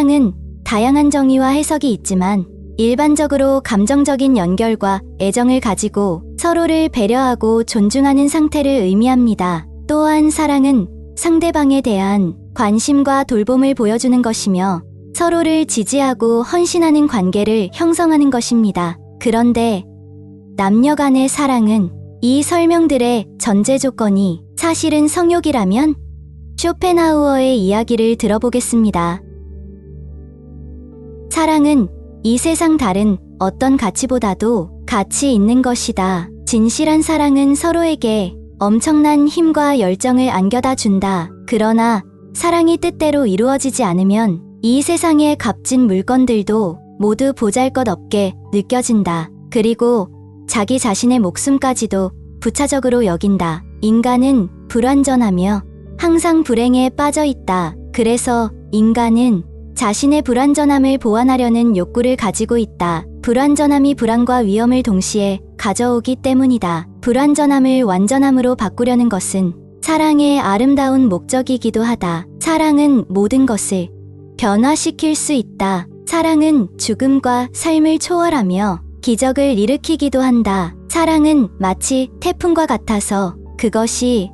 사랑은 다양한 정의와 해석이 있지만 일반적으로 감정적인 연결과 애정을 가지고 서로를 배려하고 존중하는 상태를 의미합니다. 또한 사랑은 상대방에 대한 관심과 돌봄을 보여주는 것이며 서로를 지지하고 헌신하는 관계를 형성하는 것입니다. 그런데 남녀 간의 사랑은 이 설명들의 전제 조건이 사실은 성욕이라면? 쇼펜하우어의 이야기를 들어보겠습니다. 사랑은 이 세상 다른 어떤 가치보다도 가치 있는 것이다. 진실한 사랑은 서로에게 엄청난 힘과 열정을 안겨다 준다. 그러나 사랑이 뜻대로 이루어지지 않으면 이 세상의 값진 물건들도 모두 보잘것없게 느껴진다. 그리고 자기 자신의 목숨까지도 부차적으로 여긴다. 인간은 불완전하며 항상 불행에 빠져 있다. 그래서 인간은 자신의 불완전함을 보완하려는 욕구를 가지고 있다. 불완전함이 불안과 위험을 동시에 가져오기 때문이다. 불완전함을 완전함으로 바꾸려는 것은 사랑의 아름다운 목적이기도 하다. 사랑은 모든 것을 변화시킬 수 있다. 사랑은 죽음과 삶을 초월하며 기적을 일으키기도 한다. 사랑은 마치 태풍과 같아서 그것이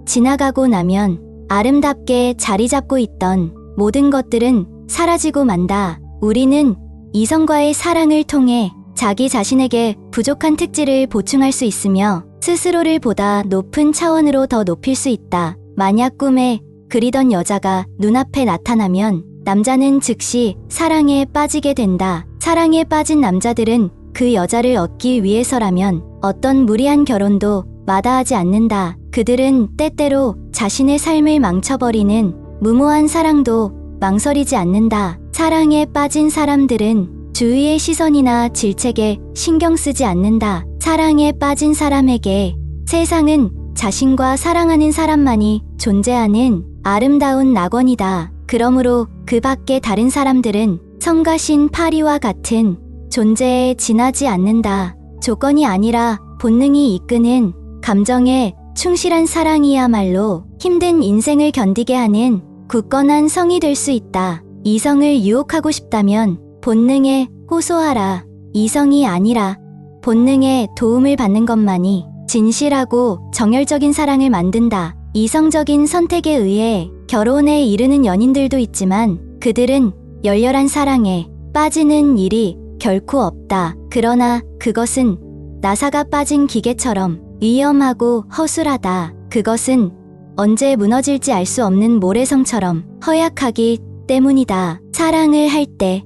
지나가고 나면 아름답게 자리 잡고 있던 모든 것들은 사라지고 만다. 우리는 이성과의 사랑을 통해 자기 자신에게 부족한 특질을 보충할 수 있으며 스스로를 보다 높은 차원으로 더 높일 수 있다. 만약 꿈에 그리던 여자가 눈앞에 나타나면 남자는 즉시 사랑에 빠지게 된다. 사랑에 빠진 남자들은 그 여자를 얻기 위해서라면 어떤 무리한 결혼도 마다하지 않는다. 그들은 때때로 자신의 삶을 망쳐버리는 무모한 사랑도 망설이지 않는다. 사랑에 빠진 사람들은 주위의 시선이나 질책에 신경 쓰지 않는다. 사랑에 빠진 사람에게 세상은 자신과 사랑하는 사람만이 존재하는 아름다운 낙원이다. 그러므로 그 밖의 다른 사람들은 성가신 파리와 같은 존재에 지나지 않는다. 조건이 아니라 본능이 이끄는 감정에 충실한 사랑이야말로 힘든 인생을 견디게 하는 굳건한 성이 될 수 있다. 이성을 유혹하고 싶다면 본능에 호소하라. 이성이 아니라 본능에 도움을 받는 것만이 진실하고 정열적인 사랑을 만든다. 이성적인 선택에 의해 결혼에 이르는 연인들도 있지만 그들은 열렬한 사랑에 빠지는 일이 결코 없다. 그러나 그것은 나사가 빠진 기계처럼 위험하고 허술하다. 그것은 언제 무너질지 알 수 없는 모래성처럼 허약하기 때문이다. 사랑을 할 때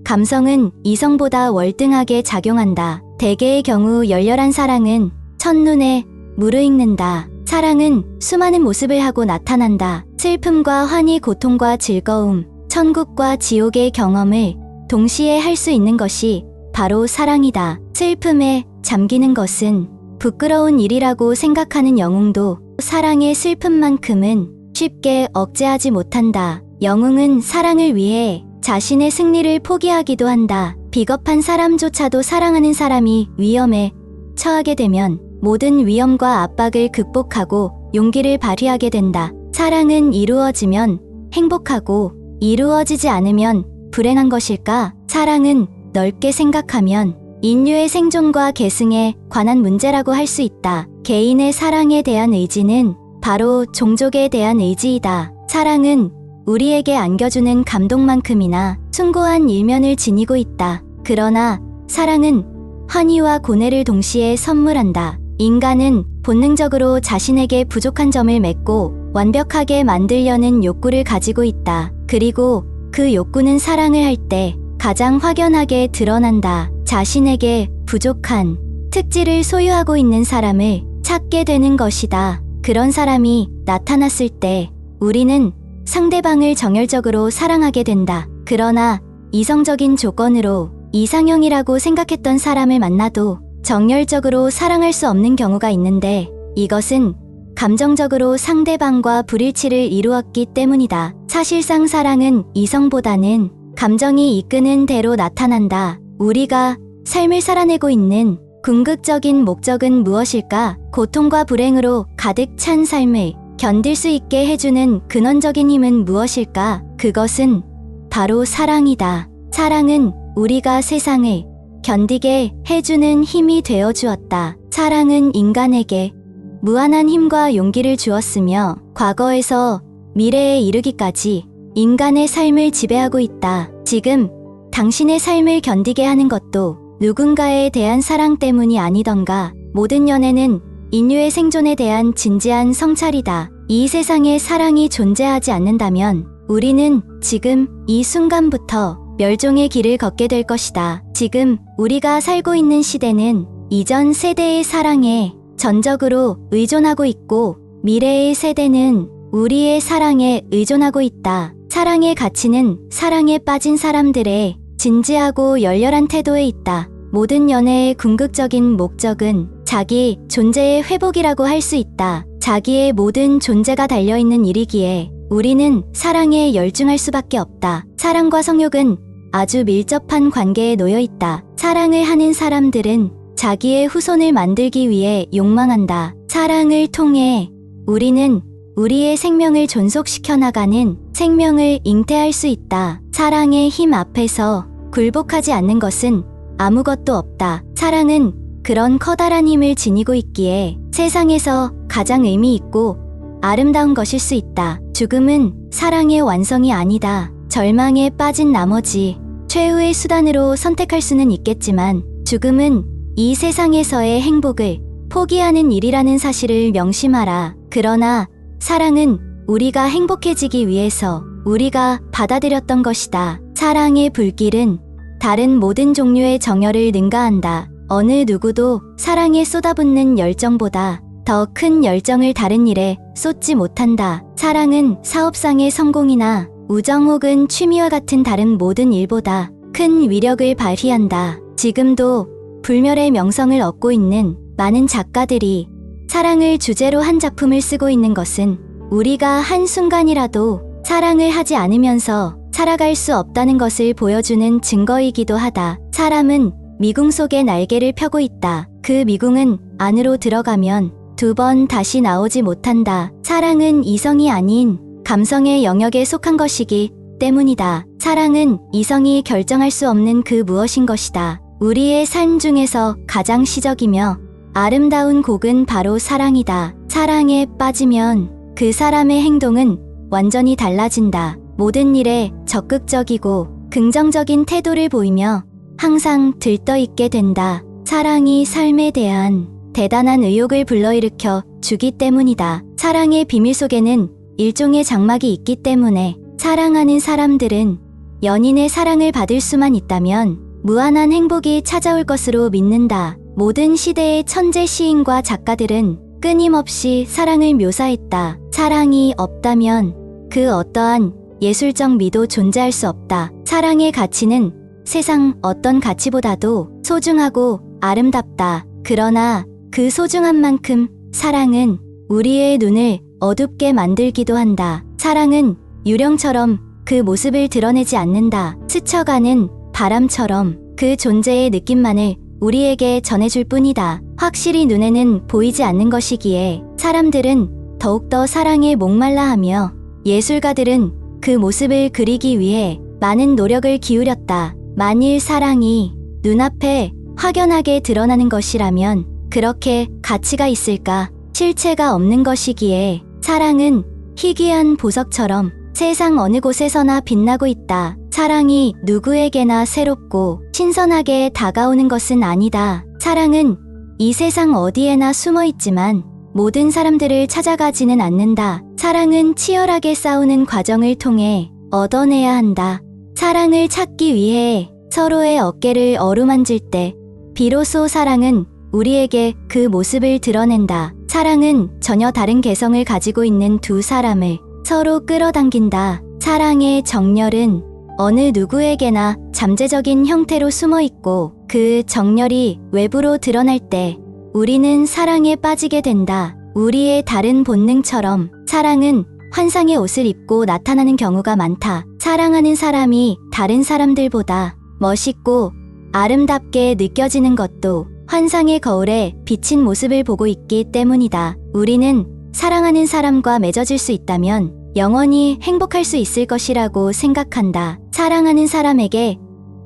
감성은 이성보다 월등하게 작용한다. 대개의 경우 열렬한 사랑은 첫눈에 무르익는다. 사랑은 수많은 모습을 하고 나타난다. 슬픔과 환희, 고통과 즐거움, 천국과 지옥의 경험을 동시에 할 수 있는 것이 바로 사랑이다. 슬픔에 잠기는 것은 부끄러운 일이라고 생각하는 영웅도 사랑의 슬픔만큼은 쉽게 억제하지 못한다. 영웅은 사랑을 위해 자신의 승리를 포기하기도 한다. 비겁한 사람조차도 사랑하는 사람이 위험에 처하게 되면 모든 위험과 압박을 극복하고 용기를 발휘하게 된다. 사랑은 이루어지면 행복하고 이루어지지 않으면 불행한 것일까? 사랑은 넓게 생각하면 인류의 생존과 계승에 관한 문제라고 할 수 있다. 개인의 사랑에 대한 의지는 바로 종족에 대한 의지이다. 사랑은 우리에게 안겨주는 감동만큼이나 숭고한 일면을 지니고 있다. 그러나 사랑은 환희와 고뇌를 동시에 선물한다. 인간은 본능적으로 자신에게 부족한 점을 맺고 완벽하게 만들려는 욕구를 가지고 있다. 그리고 그 욕구는 사랑을 할 때 가장 확연하게 드러난다. 자신에게 부족한 특질을 소유하고 있는 사람을 찾게 되는 것이다. 그런 사람이 나타났을 때 우리는 상대방을 정열적으로 사랑하게 된다. 그러나 이성적인 조건으로 이상형이라고 생각했던 사람을 만나도 정열적으로 사랑할 수 없는 경우가 있는데 이것은 감정적으로 상대방과 불일치를 이루었기 때문이다. 사실상 사랑은 이성보다는 감정이 이끄는 대로 나타난다. 우리가 삶을 살아내고 있는 궁극적인 목적은 무엇일까? 고통과 불행으로 가득 찬 삶을 견딜 수 있게 해주는 근원적인 힘은 무엇일까? 그것은 바로 사랑이다. 사랑은 우리가 세상을 견디게 해주는 힘이 되어 주었다. 사랑은 인간에게 무한한 힘과 용기를 주었으며 과거에서 미래에 이르기까지 인간의 삶을 지배하고 있다. 지금 당신의 삶을 견디게 하는 것도 누군가에 대한 사랑 때문이 아니던가. 모든 연애는 인류의 생존에 대한 진지한 성찰이다. 이 세상에 사랑이 존재하지 않는다면 우리는 지금 이 순간부터 멸종의 길을 걷게 될 것이다. 지금 우리가 살고 있는 시대는 이전 세대의 사랑에 전적으로 의존하고 있고 미래의 세대는 우리의 사랑에 의존하고 있다. 사랑의 가치는 사랑에 빠진 사람들의 진지하고 열렬한 태도에 있다. 모든 연애의 궁극적인 목적은 자기 존재의 회복이라고 할 수 있다. 자기의 모든 존재가 달려있는 일이기에 우리는 사랑에 열중할 수밖에 없다. 사랑과 성욕은 아주 밀접한 관계에 놓여 있다. 사랑을 하는 사람들은 자기의 후손을 만들기 위해 욕망한다. 사랑을 통해 우리는 우리의 생명을 존속시켜 나가는 생명을 잉태할 수 있다. 사랑의 힘 앞에서 굴복하지 않는 것은 아무것도 없다. 사랑은 그런 커다란 힘을 지니고 있기에 세상에서 가장 의미 있고 아름다운 것일 수 있다. 죽음은 사랑의 완성이 아니다. 절망에 빠진 나머지 최후의 수단으로 선택할 수는 있겠지만 죽음은 이 세상에서의 행복을 포기하는 일이라는 사실을 명심하라. 그러나 사랑은 우리가 행복해지기 위해서 우리가 받아들였던 것이다. 사랑의 불길은 다른 모든 종류의 정열을 능가한다. 어느 누구도 사랑에 쏟아붓는 열정보다 더 큰 열정을 다른 일에 쏟지 못한다. 사랑은 사업상의 성공이나 우정 혹은 취미와 같은 다른 모든 일보다 큰 위력을 발휘한다. 지금도 불멸의 명성을 얻고 있는 많은 작가들이 사랑을 주제로 한 작품을 쓰고 있는 것은 우리가 한순간이라도 사랑을 하지 않으면서 살아갈 수 없다는 것을 보여주는 증거이기도 하다. 사람은 미궁 속에 날개를 펴고 있다. 그 미궁은 안으로 들어가면 두 번 다시 나오지 못한다. 사랑은 이성이 아닌 감성의 영역에 속한 것이기 때문이다. 사랑은 이성이 결정할 수 없는 그 무엇인 것이다. 우리의 삶 중에서 가장 시적이며 아름다운 곡은 바로 사랑이다. 사랑에 빠지면 그 사람의 행동은 완전히 달라진다. 모든 일에 적극적이고 긍정적인 태도를 보이며 항상 들떠있게 된다. 사랑이 삶에 대한 대단한 의욕을 불러일으켜 주기 때문이다. 사랑의 비밀 속에는 일종의 장막이 있기 때문에 사랑하는 사람들은 연인의 사랑을 받을 수만 있다면 무한한 행복이 찾아올 것으로 믿는다. 모든 시대의 천재 시인과 작가들은 끊임없이 사랑을 묘사했다. 사랑이 없다면 그 어떠한 예술적 미도 존재할 수 없다. 사랑의 가치는 세상 어떤 가치보다도 소중하고 아름답다. 그러나 그 소중한 만큼 사랑은 우리의 눈을 어둡게 만들기도 한다. 사랑은 유령처럼 그 모습을 드러내지 않는다. 스쳐가는 바람처럼 그 존재의 느낌만을 우리에게 전해줄 뿐이다. 확실히 눈에는 보이지 않는 것이기에 사람들은 더욱더 사랑에 목말라하며 예술가들은 그 모습을 그리기 위해 많은 노력을 기울였다. 만일 사랑이 눈앞에 확연하게 드러나는 것이라면 그렇게 가치가 있을까? 실체가 없는 것이기에 사랑은 희귀한 보석처럼 세상 어느 곳에서나 빛나고 있다. 사랑이 누구에게나 새롭고 신선하게 다가오는 것은 아니다. 사랑은 이 세상 어디에나 숨어 있지만 모든 사람들을 찾아가지는 않는다. 사랑은 치열하게 싸우는 과정을 통해 얻어내야 한다. 사랑을 찾기 위해 서로의 어깨를 어루만질 때 비로소 사랑은 우리에게 그 모습을 드러낸다. 사랑은 전혀 다른 개성을 가지고 있는 두 사람을 서로 끌어당긴다. 사랑의 정열은 어느 누구에게나 잠재적인 형태로 숨어 있고 그 정열이 외부로 드러날 때 우리는 사랑에 빠지게 된다. 우리의 다른 본능처럼 사랑은 환상의 옷을 입고 나타나는 경우가 많다. 사랑하는 사람이 다른 사람들보다 멋있고 아름답게 느껴지는 것도 환상의 거울에 비친 모습을 보고 있기 때문이다. 우리는 사랑하는 사람과 맺어질 수 있다면 영원히 행복할 수 있을 것이라고 생각한다. 사랑하는 사람에게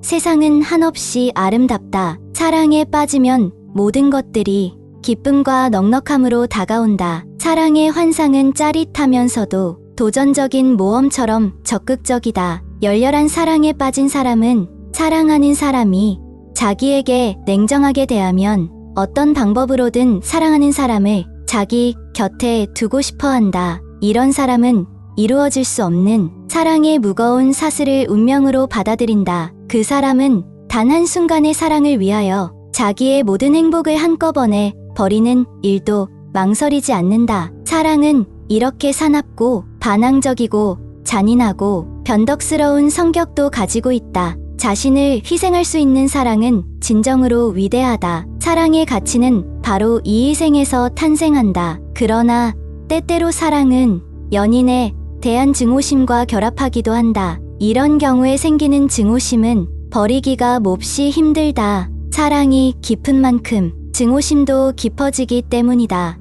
세상은 한없이 아름답다. 사랑에 빠지면 모든 것들이 기쁨과 넉넉함으로 다가온다. 사랑의 환상은 짜릿하면서도 도전적인 모험처럼 적극적이다. 열렬한 사랑에 빠진 사람은 사랑하는 사람이 자기에게 냉정하게 대하면 어떤 방법으로든 사랑하는 사람을 자기 곁에 두고 싶어 한다. 이런 사람은 이루어질 수 없는 사랑의 무거운 사슬을 운명으로 받아들인다. 그 사람은 단 한순간의 사랑을 위하여 자기의 모든 행복을 한꺼번에 버리는 일도 망설이지 않는다. 사랑은 이렇게 사납고 반항적이고 잔인하고 변덕스러운 성격도 가지고 있다. 자신을 희생할 수 있는 사랑은 진정으로 위대하다. 사랑의 가치는 바로 이 희생에서 탄생한다. 그러나 때때로 사랑은 연인에 대한 증오심과 결합하기도 한다. 이런 경우에 생기는 증오심은 버리기가 몹시 힘들다. 사랑이 깊은 만큼 증오심도 깊어지기 때문이다.